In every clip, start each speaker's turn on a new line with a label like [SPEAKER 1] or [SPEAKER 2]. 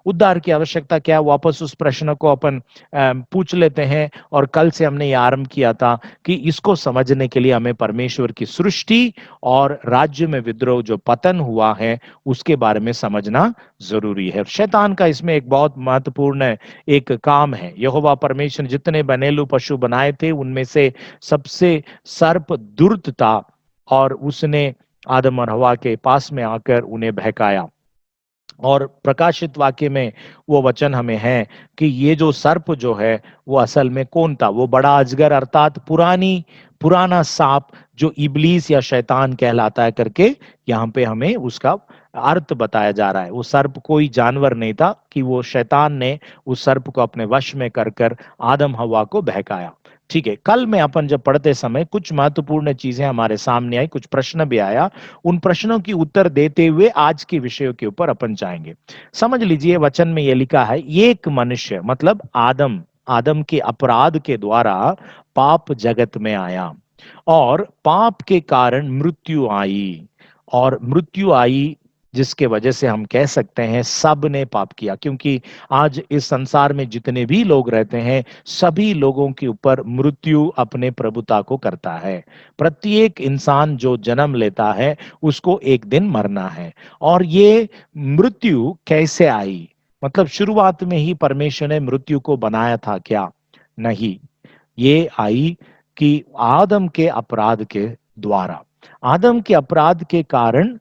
[SPEAKER 1] उद्धार की आवश्यकता क्या है, वापस उस प्रश्न को अपन पूछ लेते हैं। और कल से हमने ये आरंभ किया था कि इसको समझने के लिए हमें परमेश्वर की सृष्टि और राज्य में विद्रोह जो पतन हुआ है उसके बारे में समझना जरूरी है। शैतान का इसमें एक बहुत महत्वपूर्ण एक काम है। यहोवा परमेश्वर जितने बनेलू पशु बनाए थे उनमें से सबसे सर्प दुष्ट था और उसने आदम और हवा के पास में आकर उन्हें बहकाया। और प्रकाशित वाक्य में वो वचन हमें है कि ये जो सर्प जो है वो असल में कौन था, वो बड़ा अजगर अर्थात पुराना सांप जो इब्लीस या शैतान कहलाता है करके यहाँ पे हमें उसका अर्थ बताया जा रहा है। वो सर्प कोई जानवर नहीं था कि वो शैतान ने उस सर्प को अपने वश में कर कर आदम हवा को बहकाया। ठीक है, कल में अपन जब पढ़ते समय कुछ महत्वपूर्ण चीजें हमारे सामने आई, कुछ प्रश्न भी आया। उन प्रश्नों की उत्तर देते हुए आज के विषयों के ऊपर अपन जाएंगे। समझ लीजिए वचन में यह लिखा है, एक मनुष्य मतलब आदम आदम के अपराध के द्वारा पाप जगत में आया और पाप के कारण मृत्यु आई। और मृत्यु आई जिसके वजह से हम कह सकते हैं सब ने पाप किया, क्योंकि आज इस संसार में जितने भी लोग रहते हैं सभी लोगों के ऊपर मृत्यु अपने प्रभुता को करता है। प्रत्येक इंसान जो जन्म लेता है उसको एक दिन मरना है। और ये मृत्यु कैसे आई, मतलब शुरुआत में ही परमेश्वर ने मृत्यु को बनाया था क्या? नहीं, ये आई कि आदम के अपराध के द्वारा, आदम के अपराध के कारण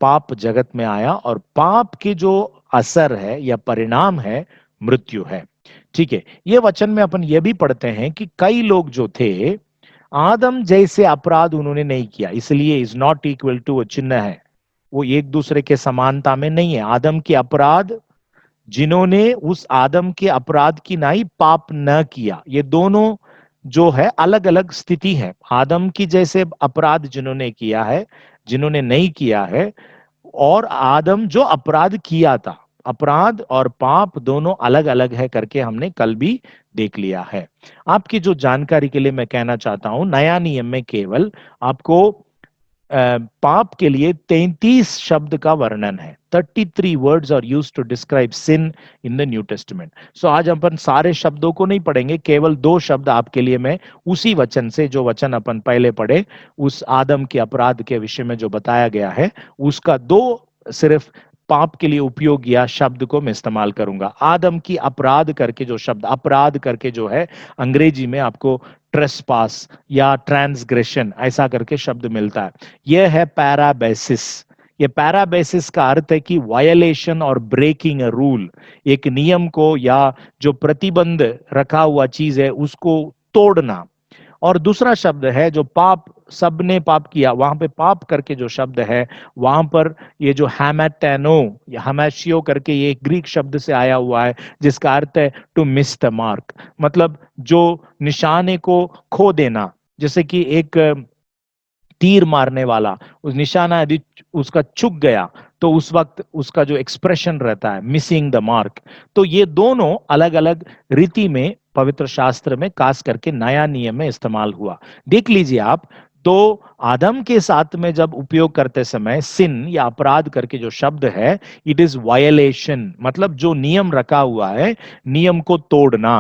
[SPEAKER 1] पाप जगत में आया और पाप के जो असर है या परिणाम है मृत्यु है। ठीक है, ये वचन में अपन ये भी पढ़ते हैं कि कई लोग जो थे आदम जैसे अपराध उन्होंने नहीं किया, इसलिए इज नॉट इक्वल टू चिन्ह है, वो एक दूसरे के समानता में नहीं है। आदम के अपराध, जिन्होंने उस आदम के अपराध की नाई पाप न किया, ये दोनों जो है अलग अलग स्थिति है। आदम की जैसे अपराध जिन्होंने किया है, जिन्होंने नहीं किया है, और आदम जो अपराध किया था, अपराध और पाप दोनों अलग अलग है करके हमने कल भी देख लिया है। आपकी जो जानकारी के लिए मैं कहना चाहता हूं, नया नियम में केवल आपको पाप के लिए 33 शब्द का वर्णन है। 33 words are used to describe sin in the New Testament. So आज अपन सारे शब्दों को नहीं पढ़ेंगे, केवल 2 शब्द आपके लिए मैं उसी वचन से, जो वचन अपन पहले पढ़े उस आदम के अपराध के विषय में जो बताया गया है, उसका 2 सिर्फ पाप के लिए उपयोग या शब्द को मैं इस्तेमाल करूंगा। आदम की अपराध करके जो शब्द, अपराध करके जो है अंग्रेजी में आपको ट्रेसपास या ट्रांसग्रेशन ऐसा करके शब्द मिलता है। यह है पैराबैसिस। ये पैराबैसिस का अर्थ है कि वायलेशन और ब्रेकिंग अ रूल, एक नियम को या जो प्रतिबंध रखा हुआ चीज है उसको तोड़ना। और दूसरा शब्द है जो पाप, सबने पाप किया, वहां पे पाप करके जो शब्द है वहां पर ये जो हैमेटेनो या हमेशियो करके ये ग्रीक शब्द से आया हुआ है जिसका अर्थ है टू मिस द मार्क, मतलब जो निशाने को खो देना। जैसे कि एक तीर मारने वाला, उस निशाना यदि उसका चूक गया तो उस वक्त उसका जो एक्सप्रेशन रहता है मिसिंग द मार्क। तो ये दोनों अलग अलग रीति में पवित्र शास्त्र में खास करके नया नियम में इस्तेमाल हुआ। देख लीजिए आप, तो आदम के साथ में जब उपयोग करते समय सिन या अपराध करके जो शब्द है, इट इज वायलेशन, मतलब जो नियम रखा हुआ है नियम को तोड़ना।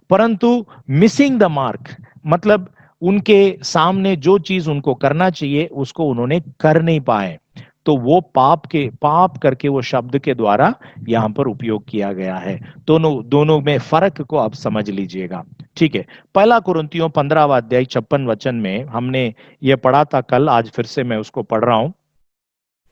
[SPEAKER 1] परंतु मिसिंग द मार्क मतलब उनके सामने जो चीज उनको करना चाहिए उसको उन्होंने कर नहीं पाए, तो वो पाप करके वो शब्द के द्वारा यहां पर उपयोग किया गया है। दोनों दोनों में फर्क को आप समझ लीजिएगा। ठीक है, पहला कुरिन्थियों 15वां अध्याय 56 वचन में हमने ये पढ़ा था कल, आज फिर से मैं उसको पढ़ रहा हूं।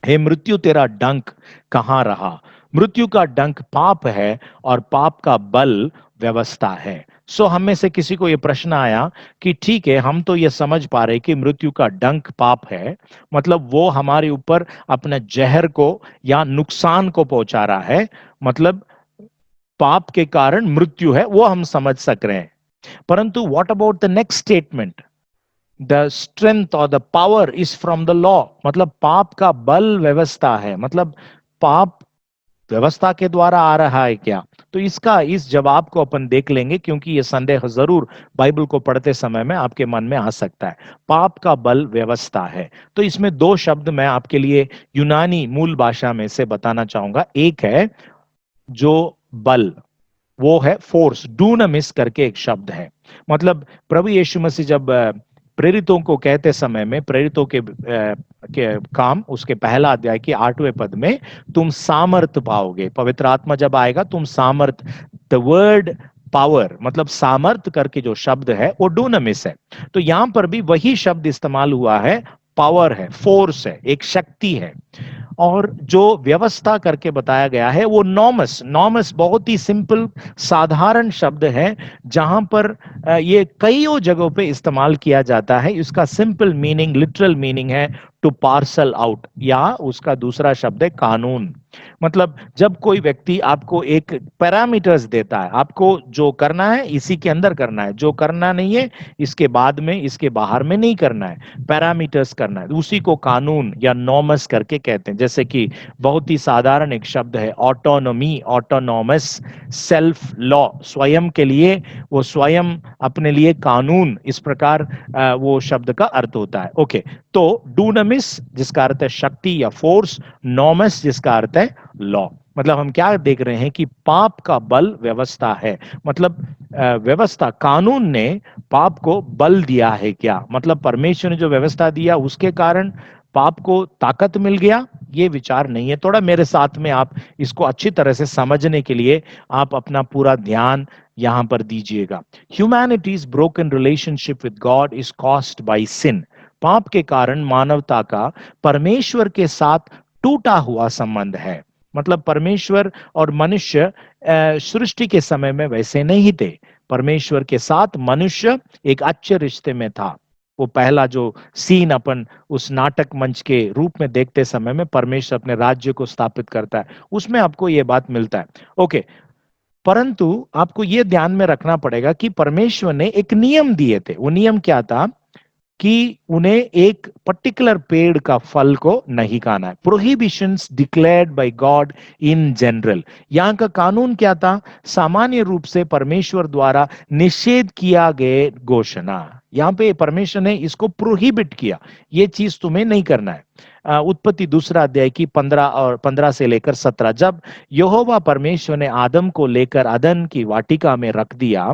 [SPEAKER 1] हे मृत्यु तेरा डंक कहाँ रहा? मृत्यु का डंक पाप है और पाप का बल व्यवस्था है। सो हम में से किसी को यह प्रश्न आया कि ठीक है, हम तो ये समझ पा रहे कि मृत्यु का डंक पाप है, मतलब वो हमारे ऊपर अपने जहर को या नुकसान को पहुंचा रहा है, मतलब पाप के कारण मृत्यु है, वो हम समझ सक रहे हैं। परंतु what about the next statement, the strength और the power is from the law, मतलब पाप का बल व्यवस्था है, मतलब पाप व्यवस्था के द्वारा आ रहा है क्या? तो इसका इस जवाब को अपन देख लेंगे, क्योंकि ये संदेह जरूर बाइबल को पढ़ते समय में आपके मन में आ सकता है। पाप का बल व्यवस्था है, तो इसमें 2 शब्द मैं आपके लिए यूनानी मूल भाषा में से बताना चाहूंगा। एक है जो बल, वो है फोर्स। डूनामिस करके एक शब्द है। मतलब प्रभु यीशु मसीह जब प्रेरितों को कहते समय में, प्रेरितों के काम, उसके पहला अध्याय के 8वें पद में, तुम सामर्थ पाओगे, पवित्र आत्मा जब आएगा तुम सामर्थ। द वर्ड पावर मतलब सामर्थ करके जो शब्द है वो डूनामिस है। तो यहां पर भी वही शब्द इस्तेमाल हुआ है, पावर है, फोर्स है, एक शक्ति है। और जो व्यवस्था करके बताया गया है वो नॉमस। नॉमस बहुत ही सिंपल साधारण शब्द है, जहां पर ये कईयों जगहों पे इस्तेमाल किया जाता है। इसका सिंपल मीनिंग, लिटरल मीनिंग है टू पार्सल आउट, या उसका दूसरा शब्द है कानून। मतलब जब कोई व्यक्ति आपको एक पैरामीटर्स देता है, आपको जो करना है इसी के अंदर करना है, जो करना नहीं है इसके बाद में, इसके बाहर में नहीं करना है, पैरामीटर्स करना है, उसी को कानून या नॉमस करके कहते हैं। जैसे कि बहुत ही साधारण एक शब्द है ऑटोनॉमी, ऑटोनॉमस, सेल्फ लॉ, स्वयं के लिए, वो स्वयं अपने लिए कानून, इस प्रकार वो शब्द का अर्थ होता है। ओके, तो डूनामिस जिसका अर्थ है शक्ति या फोर्स, नॉमस जिसका अर्थ है लॉ। मतलब हम क्या देख रहे हैं कि पाप का बल व्यवस्था है। मतलब व्यवस्था, कानून ने पाप को बल दिया है क्या? मतलब परमेश्वर ने जो व्यवस्था दिया उसके कारण पाप को ताकत मिल गया, ये विचार नहीं है। थोड़ा मेरे साथ में आप इसको अच्छी तरह से समझने के लिए आप अपना पूरा ध्यान यहां पर दीजिएगा। Humanity's broken relationship with God is caused by sin. पाप के कारण मानवता का परमेश्वर के साथ टूटा हुआ संबंध है। मतलब परमेश्वर और मनुष्य सृष्टि के समय में वैसे नहीं थे। परमेश्वर के साथ मनुष्य एक अच्छे रिश्ते में था। वो पहला जो सीन अपन उस नाटक मंच के रूप में देखते समय में, परमेश्वर अपने राज्य को स्थापित करता है, उसमें आपको ये बात मिलता है। ओके, परंतु आपको ये ध्यान में रखना पड़ेगा कि परमेश्वर ने एक नियम दिए थे। वो नियम क्या था कि उन्हें एक पर्टिकुलर पेड़ का फल को नहीं खाना है। Prohibitions declared by God in general. यहाँ का कानून क्या था? सामान्य रूप से परमेश्वर द्वारा निषेध किया गए घोषणा। यहाँ पे परमेश्वर ने इसको प्रोहिबिट किया, ये चीज तुम्हें नहीं करना है। उत्पत्ति दूसरा अध्याय की 15 से लेकर 17, जब यहोवा परमेश्वर ने आदम को लेकर अदन की वाटिका में रख दिया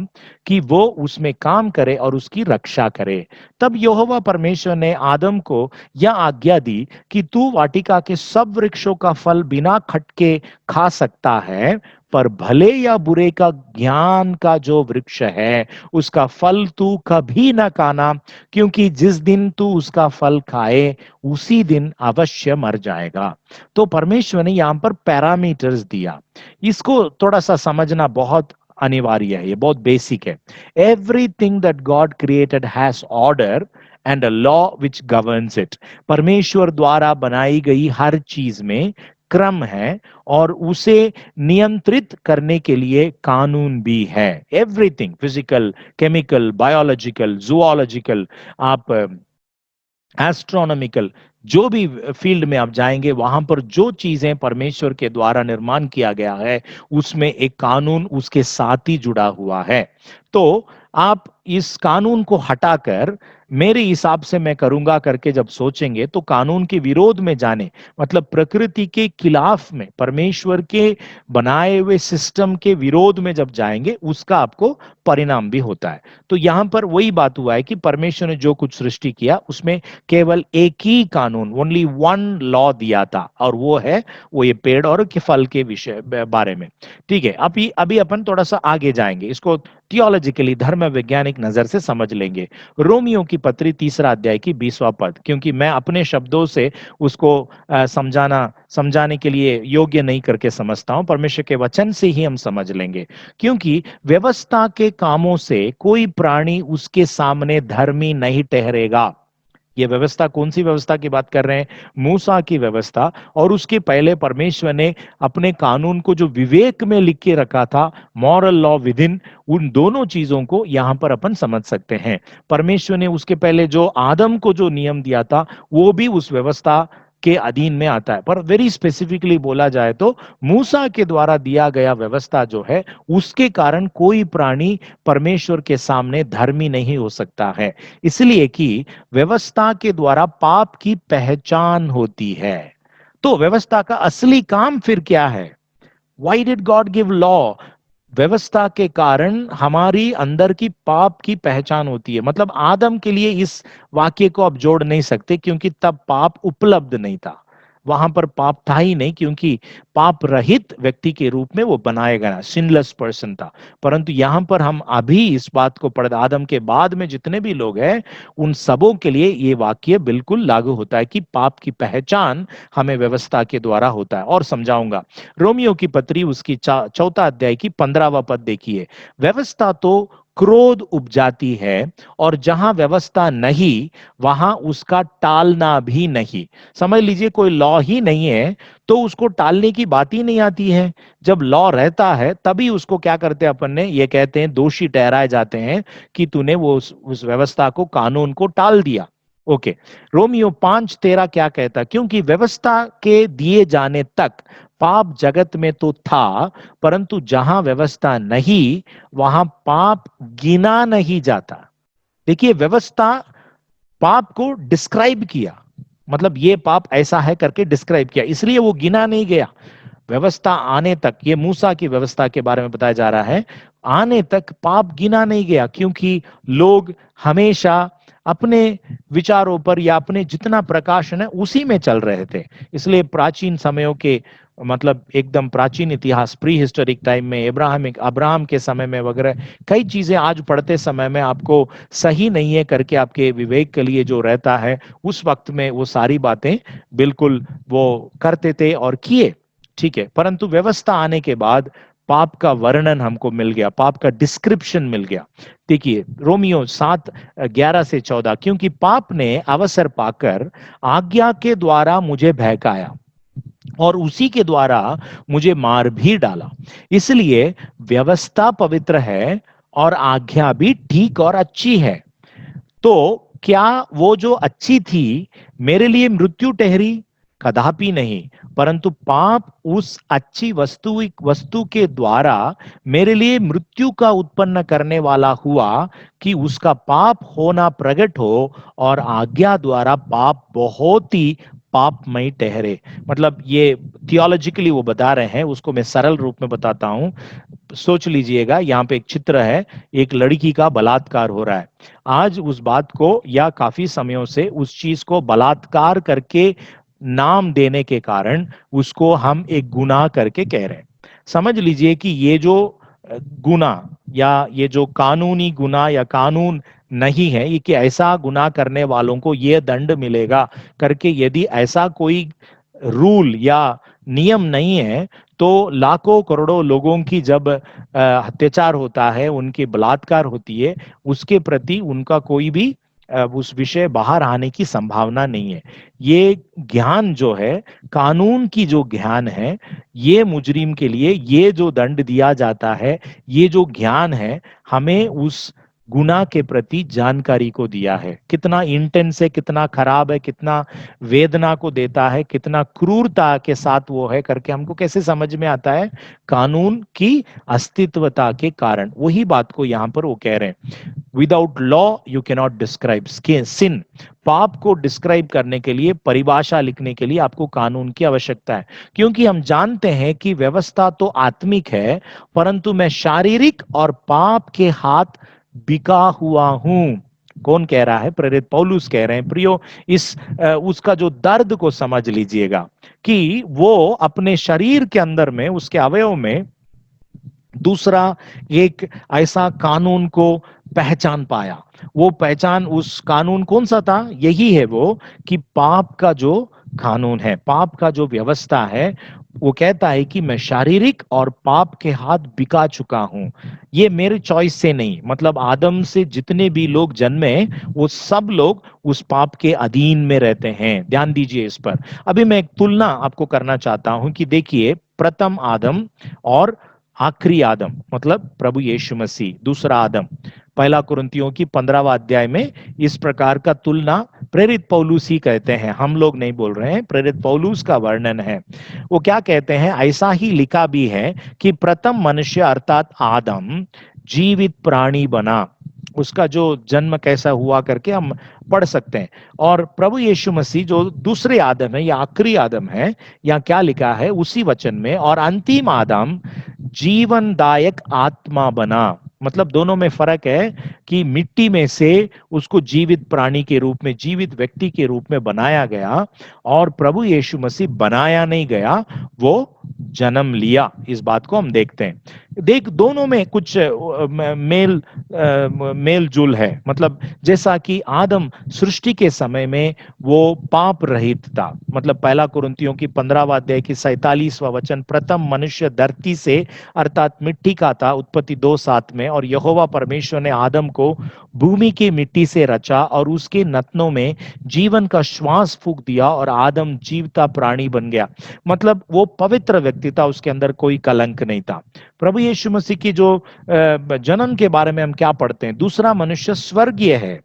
[SPEAKER 1] कि वो उसमें काम करे और उसकी रक्षा करे, तब यहोवा परमेश्वर ने आदम को यह आज्ञा दी कि तू वाटिका के सब वृक्षों का फल बिना खटके खा सकता है, पर भले या बुरे का ज्ञान का जो वृक्ष है उसका फल तू कभी ना खाना, क्योंकि जिस दिन तू उसका फल खाए उसी दिन अवश्य मर जाएगा। तो परमेश्वर ने यहां पर पैरामीटर्स दिया, इसको थोड़ा सा समझना बहुत अनिवार्य है, ये बहुत बेसिक है। Everything that God created has order and a law which governs it. परमेश्वर द्वारा बनाई गई हर चीज में क्रम है और उसे नियंत्रित करने के लिए कानून भी है। Everything, physical, chemical, biological, zoological, आप एस्ट्रोनॉमिकल, जो भी फील्ड में आप जाएंगे वहां पर जो चीजें परमेश्वर के द्वारा निर्माण किया गया है उसमें एक कानून उसके साथ ही जुड़ा हुआ है। तो आप इस कानून को हटाकर मेरे हिसाब से मैं करूंगा करके जब सोचेंगे तो कानून के विरोध में जाने, मतलब प्रकृति के खिलाफ में, परमेश्वर के बनाए हुए सिस्टम के विरोध में जब जाएंगे उसका आपको परिणाम भी होता है। तो यहां पर वही बात हुआ है कि परमेश्वर ने जो कुछ सृष्टि किया उसमें केवल एक ही कानून, ओनली वन लॉ दिया था, और वो है वो ये पेड़ और के फल के विषय बारे में। ठीक है, अभी अपन थोड़ा सा आगे जाएंगे, इसको थियोलॉजिकली, धर्म वैज्ञानिक नजर से समझ लेंगे। रोमियो की पत्री तीसरा अध्याय की 20वां पद, क्योंकि मैं अपने शब्दों से उसको समझाने के लिए योग्य नहीं करके समझता हूं, परमेश्वर के वचन से ही हम समझ लेंगे। क्योंकि व्यवस्था के कामों से कोई प्राणी उसके सामने धर्मी नहीं ठहरेगा। ये व्यवस्था कौन सी व्यवस्था की बात कर रहे हैं? मूसा की व्यवस्था। और उसके पहले परमेश्वर ने अपने कानून को जो विवेक में लिख के रखा था, मॉरल लॉ विद इन, उन दोनों चीजों को यहां पर अपन समझ सकते हैं। परमेश्वर ने उसके पहले जो आदम को जो नियम दिया था वो भी उस व्यवस्था के अधीन में आता है, पर वेरी स्पेसिफिकली बोला जाए तो मूसा के द्वारा दिया गया व्यवस्था जो है उसके कारण कोई प्राणी परमेश्वर के सामने धर्मी नहीं हो सकता है, इसलिए कि व्यवस्था के द्वारा पाप की पहचान होती है। तो व्यवस्था का असली काम फिर क्या है? Why did God give law? व्यवस्था के कारण हमारी अंदर की पाप की पहचान होती है। मतलब आदम के लिए इस वाक्य को आप जोड़ नहीं सकते, क्योंकि तब पाप उपलब्ध नहीं था, वहां पर पाप था ही नहीं, क्योंकि पाप रहित व्यक्ति के रूप में वो बनाया गया, सिनलेस पर्सन था। परंतु यहां पर हम अभी इस बात को पढ़, आदम के बाद में जितने भी लोग हैं उन सबों के लिए ये वाक्य बिल्कुल लागू होता है कि पाप की पहचान हमें व्यवस्था के द्वारा होता है। और समझाऊंगा, रोमियो की पत्री उसकी चौथा अध्याय की 15वां पद देखिए। व्यवस्था तो क्रोध उपजाती है, और जहां व्यवस्था नहीं वहां उसका टालना भी नहीं। समझ लीजिए, कोई लॉ ही नहीं है तो उसको टालने की बात ही नहीं आती है। जब लॉ रहता है तभी उसको क्या करते हैं अपन ने, ये कहते हैं दोषी ठहराए जाते हैं कि तूने वो उस व्यवस्था को, कानून को टाल दिया। ओके, रोमियो 5:13 क्या कहता? क्योंकि व्यवस्था के दिए जाने तक पाप जगत में तो था, परंतु जहां व्यवस्था नहीं वहां पाप गिना नहीं जाता। देखिए, व्यवस्था पाप को डिस्क्राइब किया, मतलब ये पाप ऐसा है करके डिस्क्राइब किया, इसलिए वो गिना नहीं गया। व्यवस्था आने तक, ये मूसा की व्यवस्था के बारे में बताया जा रहा है, आने तक पाप गिना नहीं गया, क्योंकि लोग हमेशा अपने विचारों पर या अपने जितना प्रकाशन है उसी में चल रहे थे। इसलिए प्राचीन समयों के, मतलब एकदम प्राचीन इतिहास, प्री हिस्टोरिक टाइम में, अब्राहम के समय में वगैरह, कई चीजें आज पढ़ते समय में आपको सही नहीं है करके आपके विवेक के लिए जो रहता है, उस वक्त में वो सारी बातें बिल्कुल वो करते थे और किए। ठीक है, परंतु व्यवस्था आने के बाद पाप का वर्णन हमको मिल गया, पाप का डिस्क्रिप्शन मिल गया। देखिए रोमियो 7:11 से 14, क्योंकि पाप ने अवसर पाकर आज्ञा के द्वारा मुझे बहकाया और उसी के द्वारा मुझे मार भी डाला। इसलिए व्यवस्था पवित्र है और आज्ञा भी ठीक और अच्छी है। तो क्या वो जो अच्छी थी मेरे लिए मृत्यु ठहरी? कदापि नहीं, परंतु पाप उस अच्छी वस्तु के द्वारा मेरे लिए मृत्यु का उत्पन्न करने वाला हुआ, कि उसका पाप होना प्रकट हो और आज्ञा द्वारा पाप बहुत ही पापमय ठहरे। मतलब ये थियोलॉजिकली वो बता रहे हैं, उसको मैं सरल रूप में बताता हूं। सोच लीजिएगा, यहाँ पे एक चित्र है, एक लड़की का बलात्कार हो रहा है। आज उस बात को, या काफी समयों से उस चीज को बलात्कार करके नाम देने के कारण उसको हम एक गुनाह करके कह रहे हैं। समझ लीजिए कि ये जो गुनाह, या ये जो कानूनी गुनाह या कानून नहीं है, ये कि ऐसा गुनाह करने वालों को ये दंड मिलेगा करके, यदि ऐसा कोई रूल या नियम नहीं है, तो लाखों करोड़ों लोगों की जब अत्याचार होता है, उनकी बलात्कार होती है, उसके प्रति उनका कोई भी उस विषय बाहर आने की संभावना नहीं है। ये ज्ञान जो है, कानून की जो ज्ञान है, ये मुजरिम के लिए ये जो दंड दिया जाता है, ये जो ज्ञान है, हमें उस गुनाह के प्रति जानकारी को दिया है। कितना इंटेंस है, कितना खराब है, कितना वेदना को देता है, कितना क्रूरता के साथ वो है करके हमको कैसे समझ में आता है? कानून की अस्तित्वता के कारण। वही बात को यहाँ पर वो कह रहे हैं, without law you cannot describe sin. पाप को डिस्क्राइब करने के लिए, परिभाषा लिखने के लिए आपको कानून की आवश्यकता है, क्योंकि हम जानते हैं कि व्यवस्था तो आत्मिक है, परंतु मैं शारीरिक और पाप के हाथ बिका हुआ हूं। कौन कह रहा है? प्रेरित पौलुस कह रहे हैं। प्रियो, इस उसका जो दर्द को समझ लीजिएगा, कि वो अपने शरीर के अंदर में, उसके अवयव में दूसरा एक ऐसा कानून को पहचान पाया। वो पहचान, उस कानून कौन सा था? यही है वो, कि पाप का जो कानून है, पाप का जो व्यवस्था है, वो कहता है कि मैं शारीरिक और पाप के हाथ बिका चुका हूं। ये मेरे चॉइस से नहीं, मतलब आदम से जितने भी लोग जन्मे, वो सब लोग उस पाप के अधीन में रहते हैं। ध्यान दीजिए इस पर। अभी मैं एक तुलना आपको करना चाहता हूं कि देखिए, प्रथम आदम और आखिरी आदम, मतलब प्रभु यीशु मसीह, दूसरा आदम। पहला कुरिन्थियों की 15वां अध्याय में इस प्रकार का तुलना प्रेरित पौलुस ही कहते हैं, हम लोग नहीं बोल रहे हैं, प्रेरित पौलुस का वर्णन है। वो क्या कहते हैं? ऐसा ही लिखा भी है कि प्रथम मनुष्य अर्थात आदम जीवित प्राणी बना। उसका जो जन्म कैसा हुआ करके हम पढ़ सकते हैं। और प्रभु यीशु मसीह जो दूसरे आदम है या आखिरी आदम है, या क्या लिखा है उसी वचन में, और अंतिम आदम जीवनदायक आत्मा बना। मतलब दोनों में फर्क है कि मिट्टी में से उसको जीवित प्राणी के रूप में, जीवित व्यक्ति के रूप में बनाया गया, और प्रभु यीशु मसीह बनाया नहीं गया, वो जन्म लिया। इस बात को हम देखते हैं। देख, दोनों में कुछ मेल जुल है। मतलब जैसा कि आदम सृष्टि के समय में वो पाप रहित था। मतलब पहला कुरिन्थियों की 15वां अध्याय की 47वां वचन, प्रथम मनुष्य धरती से अर्थात मिट्टी का था, उत्पत्ति 2:7 में। और यहोवा परमेश्वर ने आदम को भूमि की मिट्टी से रचा और उसके नथनों में जीवन का श्वास फूंक दिया और आदम जीवता प्राणी बन गया। मतलब वो पवित्र व्यक्ति था, उसके अंदर कोई कलंक नहीं था। प्रभु यीशु मसीह की जो जन्म के बारे में हम क्या पढ़ते हैं, दूसरा मनुष्य स्वर्गीय है।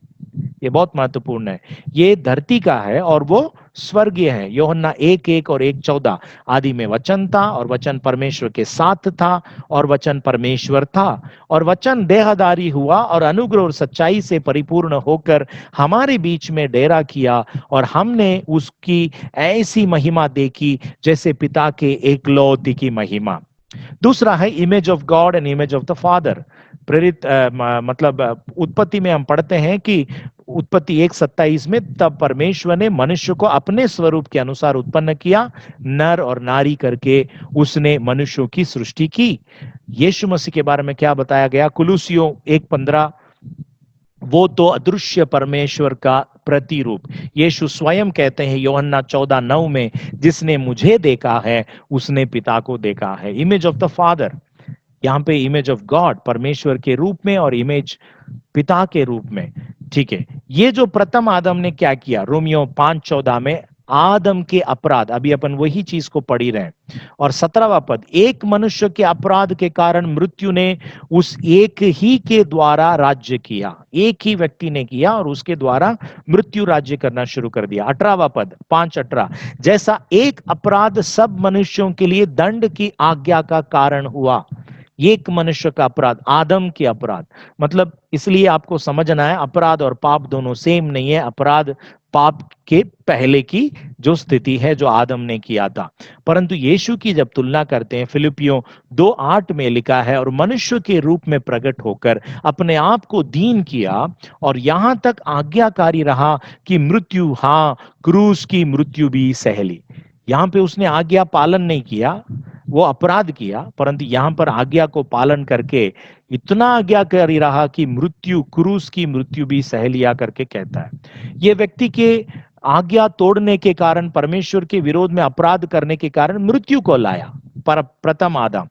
[SPEAKER 1] ये बहुत महत्वपूर्ण है। ये धरती का है और वो स्वर्गीय है। यूहन्ना 1:1 और 1:14, आदि में वचन था और वचन परमेश्वर के साथ था और वचन परमेश्वर था, और वचन देहधारी हुआ और अनुग्रह और सच्चाई से परिपूर्ण होकर हमारे बीच में डेरा किया, और हमने उसकी ऐसी महिमा देखी जैसे पिता के एकलौते की महिमा। दूसरा है image of God and image of the father. प्रेरित मतलब उत्पत्ति में हम पढ़ते हैं कि उत्पत्ति 1:27 में, तब परमेश्वर ने मनुष्य को अपने स्वरूप के अनुसार उत्पन्न किया, नर और नारी करके उसने मनुष्यों की सृष्टि की। यीशु मसीह के बारे में क्या बताया गया, कुलुसियों 1:15, वो तो अदृश्य परमेश्वर का प्रतिरूप। यीशु स्वयं कहते हैं यूहन्ना 14:9 में, जिसने मुझे देखा है उसने पिता को देखा है। इमेज ऑफ द फादर, यहाँ पे इमेज ऑफ गॉड परमेश्वर के रूप में और इमेज पिता के रूप में। ठीक है, ये जो प्रथम आदम ने क्या किया, रोमियो 5:14 में, आदम के अपराध, अभी अपन वही चीज को पढ़ी रहे हैं। और 17वां पद, एक मनुष्य के अपराध के कारण मृत्यु ने उस एक ही के द्वारा राज्य किया। एक ही व्यक्ति ने किया और उसके द्वारा मृत्यु राज्य करना शुरू कर दिया। 18वां पद 5:18, जैसा एक अपराध सब मनुष्यों के लिए दंड की आज्ञा का कारण हुआ। एक मनुष्य का अपराध, आदम के अपराध। मतलब इसलिए आपको समझना है, अपराध और पाप दोनों सेम नहीं है। अपराध पाप के पहले की जो स्थिति है जो आदम ने किया था, परंतु यीशु की जब तुलना करते हैं, फिलिपियों 2:8 में लिखा है, और मनुष्य के रूप में प्रकट होकर अपने आप को दीन किया और यहां तक आज्ञाकारी रहा कि मृत्यु, हाँ, क्रूस की मृत्यु भी सह ली। यहां पे उसने आज्ञा पालन नहीं किया, वो अपराध किया, परंतु यहां पर आज्ञा को पालन करके इतना आज्ञाकारी रहा कि मृत्यु, क्रूस की मृत्यु भी सह लिया करके कहता है। ये व्यक्ति के आज्ञा तोड़ने के कारण, परमेश्वर के विरोध में अपराध करने के कारण मृत्यु को लाया पर प्रथम आदम।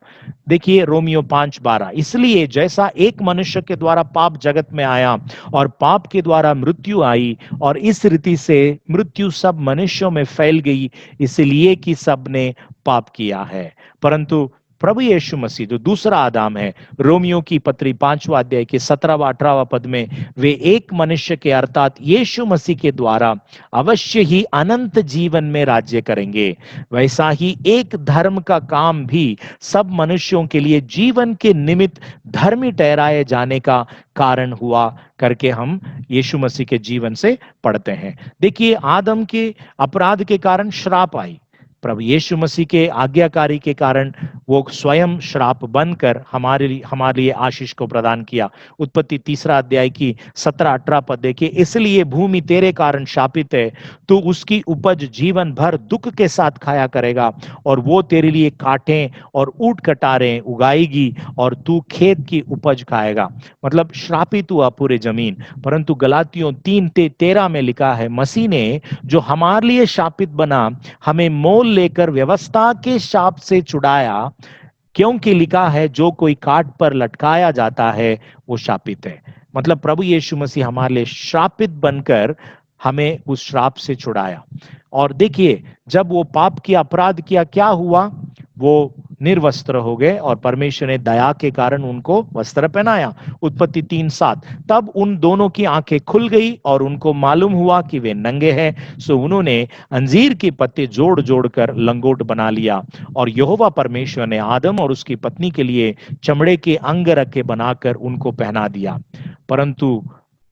[SPEAKER 1] देखिए रोमियो 5:12, इसलिए जैसा एक मनुष्य के द्वारा पाप जगत में आया और पाप के द्वारा मृत्यु आई, और इस रीति से मृत्यु सब मनुष्यों में फैल गई, इसलिए कि सब ने पाप किया है। परंतु प्रभु यीशु मसीह जो दूसरा आदम है, रोमियो की पत्री 5वां अध्याय के 17वां 18वां पद में, वे एक मनुष्य के अर्थात यीशु मसीह के द्वारा अवश्य ही अनंत जीवन में राज्य करेंगे। वैसा ही एक धर्म का काम भी सब मनुष्यों के लिए जीवन के निमित्त धर्मी ठहराए जाने का कारण हुआ करके हम यीशु मसीह के जीवन से पढ़ते हैं। देखिए, आदम के अपराध के कारण श्राप आई, प्रभु यीशु मसीह के आज्ञाकारी के कारण वो स्वयं श्राप बनकर हमारे लिए आशीष को प्रदान किया। उत्पत्ति 3 अध्याय की 17-18 पद देखिए, इसलिए भूमि तेरे कारण शापित है, तू उसकी उपज जीवन भर दुख के साथ खाया करेगा, और वो तेरे लिए कांटे और ऊंट कटारे उगाएगी और तू खेत की उपज खाएगा। मतलब श्रापित हुआ पूरे जमीन। परंतु गलातियों 3:13 में लिखा है, मसीह ने जो हमारे लिए शापित बना, हमें मोल लेकर व्यवस्था के शाप से छुड़ाया, क्योंकि लिखा है, जो कोई काट पर लटकाया जाता है वो शापित है। मतलब प्रभु यीशु मसीह हमारे लिए शापित बनकर हमें उस श्राप से छुड़ाया। और देखिए, जब वो पाप किया, अपराध किया, क्या हुआ, वो निर्वस्त्र हो गए और परमेश्वर ने दया के कारण उनको वस्त्र पहनाया। उत्पत्ति 3:7। तब उन दोनों की आंखें खुल गई और उनको मालूम हुआ कि वे नंगे हैं, सो उन्होंने अंजीर के पत्ते जोड़ जोड़ कर लंगोट बना लिया। और यहोवा परमेश्वर ने आदम और उसकी पत्नी के लिए चमड़े के अंगरखे बनाकर उनको पहना दिया। परंतु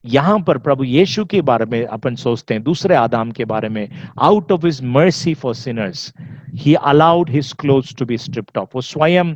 [SPEAKER 1] यहां पर प्रभु यीशु के बारे में अपन सोचते हैं, दूसरे आदाम के बारे में, out of his mercy for sinners he allowed his clothes to be stripped off. वो स्वयं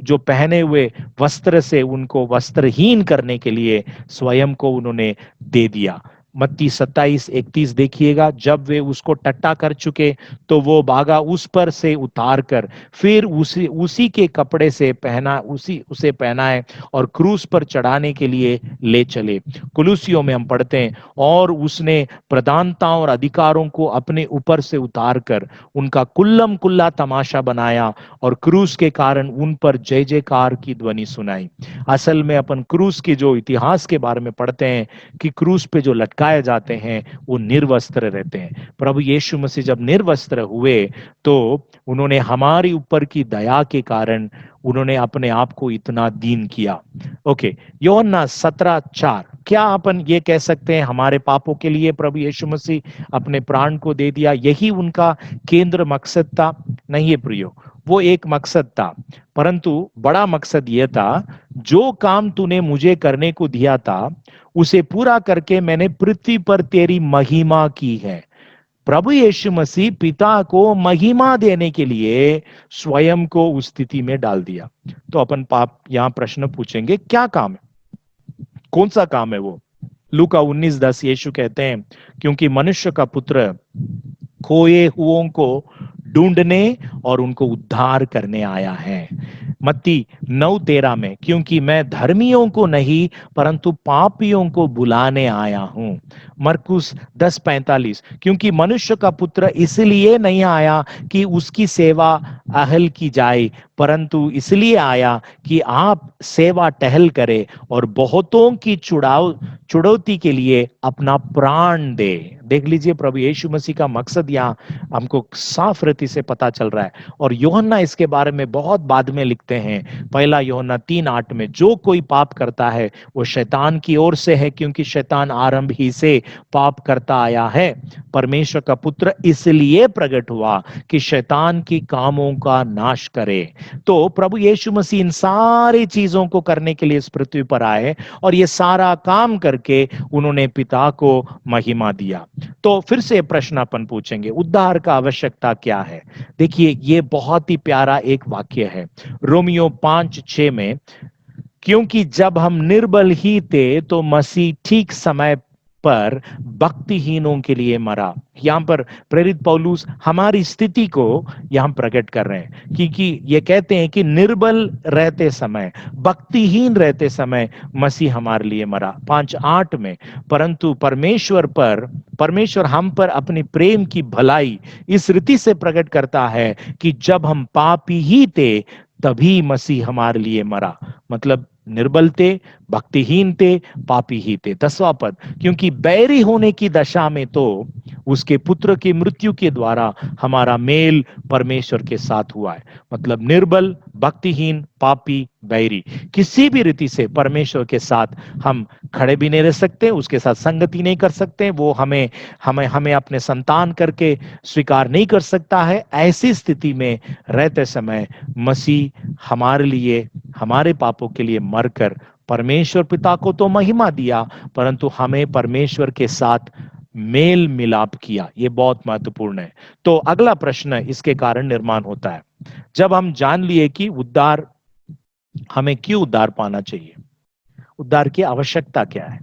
[SPEAKER 1] जो पहने हुए वस्त्र से उनको वस्त्रहीन करने के लिए स्वयं को उन्होंने दे दिया। मत्ती 27:31 देखिएगा, जब वे उसको टट्टा कर चुके तो वो भागा उस पर से उतार कर फिर उसी के कपड़े से पहना उसे पहनाए और क्रूस पर चढ़ाने के लिए ले चले। कुलुसियों में हम पढ़ते हैं, और उसने प्रधानताओं और अधिकारों को अपने ऊपर से उतार कर उनका कुल्लम कुल्ला तमाशा बनाया और क्रूस के कारण उन पर जय जयकार की ध्वनि सुनाई। असल में अपन क्रूस के जो इतिहास के बारे में पढ़ते हैं कि क्रूस पे जो लटकाए जाते हैं वो निर्वस्त्र रहते हैं। प्रभु यीशु मसीह जब निर्वस्त्र हुए तो उन्होंने हमारे ऊपर की दया के कारण उन्होंने अपने आप को इतना दीन किया। ओके, यूहन्ना 17:4। क्या अपन ये कह सकते हैं हमारे पापों के लिए प्रभु यीशु मसीह अपने प्राण को दे दिया, यही उनका केंद्र मकसद था? नहीं है प्रियो, वो एक मकसद था, परंतु बड़ा मकसद यह था, जो काम तूने मुझे करने को दिया था उसे पूरा करके मैंने पृथ्वी पर तेरी महिमा की है। प्रभु यीशु मसीह पिता को महिमा देने के लिए स्वयं को उस स्थिति में डाल दिया। तो अपन पाप यहां प्रश्न पूछेंगे, क्या काम है, कौन सा काम है वो? लूका 19:10 यीशु कहते हैं, क्योंकि मनुष्य का पुत्र खोए हुओं को ढूंढने और उनको उद्धार करने आया है। मत्ती 9:13 में, क्योंकि मैं धर्मियों को नहीं परंतु पापियों को बुलाने आया हूं। मरकुस 10:45, क्योंकि मनुष्य का पुत्र इसलिए नहीं आया कि उसकी सेवा अहल की जाए, परंतु इसलिए आया कि आप सेवा टहल करे और बहुतों की चुड़ौती के लिए अपना प्राण दे। देख लीजिए, प्रभु यीशु मसीह का मकसद यहाँ हमको साफ रीति से पता चल रहा है। और यूहन्ना इसके बारे में बहुत बाद में लिखते हैं, पहला यूहन्ना 3:8 में, जो कोई पाप करता है वो शैतान की ओर से है, क्योंकि शैतान आरंभ ही से पाप करता आया है। परमेश्वर का पुत्र इसलिए प्रकट हुआ कि शैतान की कामों का नाश करे। तो प्रभु यीशु मसीह इन सारी चीजों को करने के लिए इस पृथ्वी पर आए और ये सारा काम करके उन्होंने पिता को महिमा दिया। तो फिर से प्रश्न अपन पूछेंगे, उद्धार का आवश्यकता क्या है? देखिए, ये बहुत ही प्यारा एक वाक्य है रोमियो 5:6 में, क्योंकि जब हम निर्बल ही थे तो मसीह ठीक समय पर भक्तिहीनों के लिए मरा। यहां पर प्रेरित पौलुस हमारी स्थिति को यहां प्रकट कर रहे हैं, क्योंकि ये कहते हैं कि निर्बल रहते समय, भक्तिहीन रहते समय मसीह हमारे लिए मरा। 5:8 में, परंतु परमेश्वर हम पर अपनी प्रेम की भलाई इस रीति से प्रकट करता है कि जब हम पापी ही थे तभी मसीह हमारे लिए मरा। मतलब निर्बल थे, भक्तिहीन थे, पापी ही थे। 10वां पद, क्योंकि बैरी होने की दशा में तो उसके पुत्र की मृत्यु के द्वारा हमारा मेल परमेश्वर के साथ हुआ है। मतलब निर्बल, भक्तिहीन, पापी, बैरी, किसी भी रीति से परमेश्वर के साथ हम खड़े भी नहीं रह सकते, उसके साथ संगति नहीं कर सकते, वो हमें अपने संतान करके स्वीकार नहीं कर सकता है। ऐसी स्थिति में रहते समय मसीह हमारे लिए, हमारे पापों के लिए मरकर परमेश्वर पिता को तो महिमा दिया, परंतु हमें परमेश्वर के साथ मेल मिलाप किया। ये बहुत महत्वपूर्ण है। तो अगला प्रश्न इसके कारण निर्माण होता है, जब हम जान लिए कि उद्धार, हमें क्यों उद्धार पाना चाहिए, उद्धार की आवश्यकता क्या है?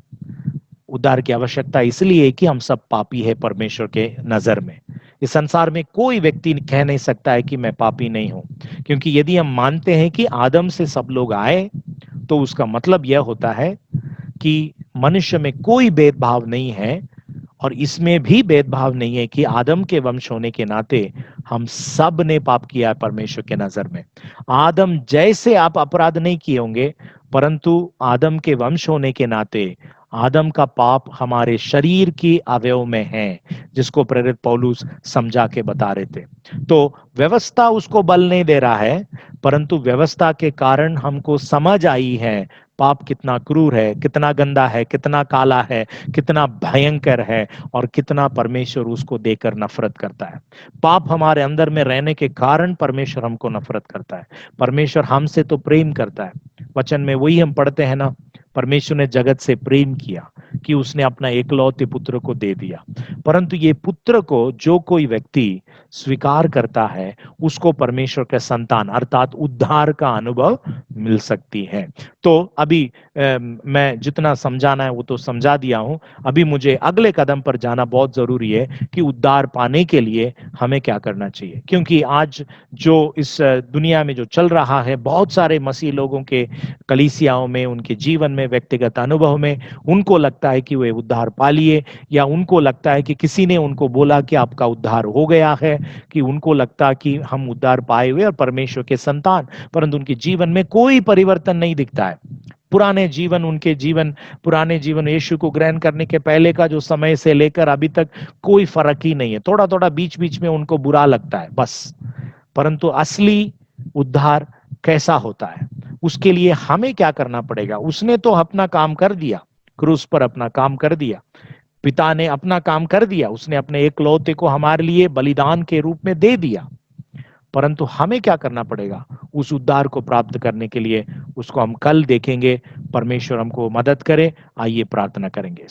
[SPEAKER 1] उद्धार की आवश्यकता इसलिए कि हम सब पापी है परमेश्वर के नजर में। इस संसार में कोई व्यक्ति कह नहीं सकता है कि मैं पापी नहीं हूं, क्योंकि यदि हम मानते हैं कि आदम से सब लोग आए तो उसका मतलब यह होता है कि मनुष्य में कोई भेदभाव नहीं है, और इसमें भी भेदभाव नहीं है कि आदम के वंश होने के नाते हम सब ने पाप किया है परमेश्वर के नजर में। आदम जैसे आप अपराध नहीं किए होंगे परंतु आदम के वंश होने के नाते आदम का पाप हमारे शरीर की अवयव में है, जिसको प्रेरित पौलुस समझा के बता रहे थे। तो व्यवस्था उसको बल नहीं दे रहा है, परंतु व्यवस्था के कारण हमको समझ आई है पाप कितना क्रूर है, कितना गंदा है, कितना काला है, कितना भयंकर है और कितना परमेश्वर उसको देकर नफरत करता है। पाप हमारे अंदर में रहने के कारण परमेश्वर हमको नफरत करता है। परमेश्वर हमसे तो प्रेम करता है। वचन में वही हम पढ़ते हैं ना, परमेश्वर ने जगत से प्रेम किया कि उसने अपना एकलौते पुत्र को दे दिया। परंतु ये पुत्र को जो कोई व्यक्ति स्वीकार करता है, उसको परमेश्वर के संतान अर्थात उद्धार का अनुभव मिल सकती है। तो अभी मैं जितना समझाना है वो तो समझा दिया हूं। अभी मुझे अगले कदम पर जाना बहुत जरूरी है कि उद्धार पाने के लिए हमें क्या करना चाहिए, क्योंकि आज जो इस दुनिया में जो चल रहा है, बहुत सारे मसीह लोगों के कलीसियाओं में, उनके जीवन में, व्यक्तिगत अनुभव में, उनको लगता है कि वे उद्धार पा लिए, या उनको लगता है कि किसी ने उनको बोला कि आपका उद्धार हो गया है, कि उनको लगता कि हम उद्धार पाए हुए और परमेश्वर के संतान, परंतु उनके जीवन में कोई परिवर्तन नहीं दिखता है। पुराने जीवन यीशु को ग्रहण करने के पहले का जो समय से लेकर अभी तक कोई फर्क ही नहीं है। थोड़ा थोड़ा बीच बीच में उनको बुरा लगता है बस। परंतु असली उद्धार कैसा होता है, उसके लिए हमें क्या करना पड़ेगा? उसने तो अपना काम कर दिया, क्रूस पर अपना काम कर दिया, पिता ने अपना काम कर दिया, उसने अपने एकलौते को हमारे लिए बलिदान के रूप में दे दिया। परंतु हमें क्या करना पड़ेगा उस उद्धार को प्राप्त करने के लिए? उसको हम कल देखेंगे। परमेश्वर हमको मदद करे। आइए प्रार्थना करेंगे।